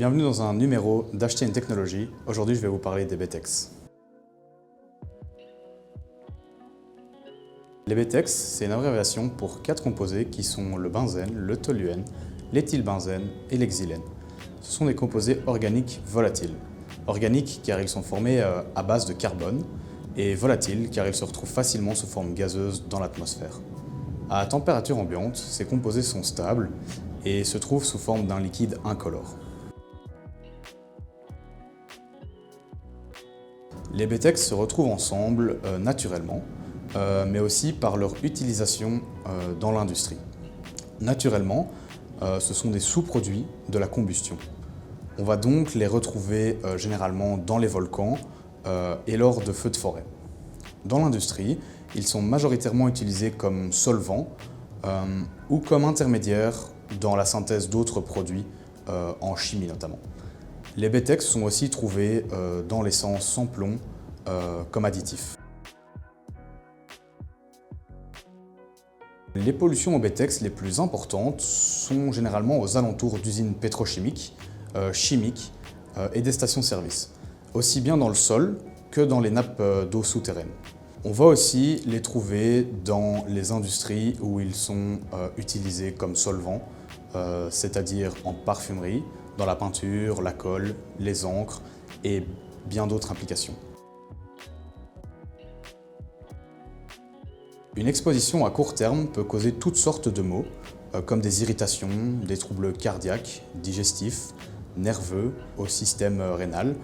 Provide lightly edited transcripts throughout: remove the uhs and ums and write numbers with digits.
Bienvenue dans un numéro d'Acheter une technologie. Aujourd'hui, je vais vous parler des BTEX. Les BTEX, c'est une abréviation pour 4 composés qui sont le benzène, le toluène, l'éthylbenzène et l'hexylène. Ce sont des composés organiques volatiles. Organiques car ils sont formés à base de carbone et volatiles car ils se retrouvent facilement sous forme gazeuse dans l'atmosphère. À température ambiante, ces composés sont stables et se trouvent sous forme d'un liquide incolore. Les BTEX se retrouvent ensemble naturellement, mais aussi par leur utilisation dans l'industrie. Naturellement, ce sont des sous-produits de la combustion. On va donc les retrouver généralement dans les volcans et lors de feux de forêt. Dans l'industrie, ils sont majoritairement utilisés comme solvants ou comme intermédiaires dans la synthèse d'autres produits, en chimie notamment. Les BTEX sont aussi trouvés dans l'essence sans plomb comme additifs. Les pollutions aux BTEX les plus importantes sont généralement aux alentours d'usines pétrochimiques, chimiques et des stations-service, aussi bien dans le sol que dans les nappes d'eau souterraines. On va aussi les trouver dans les industries où ils sont utilisés comme solvants, c'est-à-dire en parfumerie, dans la peinture, la colle, les encres et bien d'autres applications. Une exposition à court terme peut causer toutes sortes de maux, comme des irritations, des troubles cardiaques, digestifs, nerveux, au système rénal.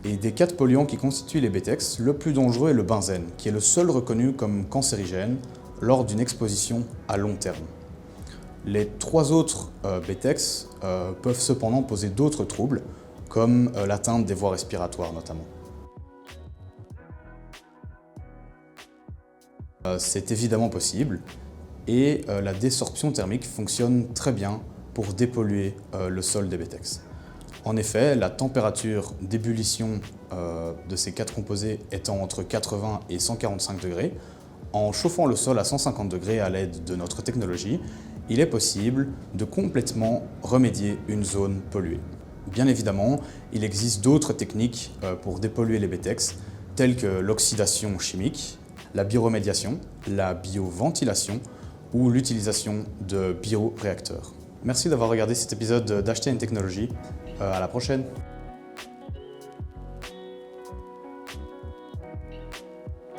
Et des 4 polluants qui constituent les BTEX, le plus dangereux est le benzène, qui est le seul reconnu comme cancérigène lors d'une exposition à long terme. Les 3 autres BTEX peuvent cependant poser d'autres troubles, comme l'atteinte des voies respiratoires notamment. C'est évidemment possible et la désorption thermique fonctionne très bien pour dépolluer le sol des BTEX. En effet, la température d'ébullition de ces 4 composés étant entre 80 et 145 degrés, en chauffant le sol à 150 degrés à l'aide de notre technologie, il est possible de complètement remédier une zone polluée. Bien évidemment, il existe d'autres techniques pour dépolluer les BTEX, telles que l'oxydation chimique, la bioremédiation, la bioventilation ou l'utilisation de bioréacteurs. Merci d'avoir regardé cet épisode d'Acheter une technologie. À la prochaine!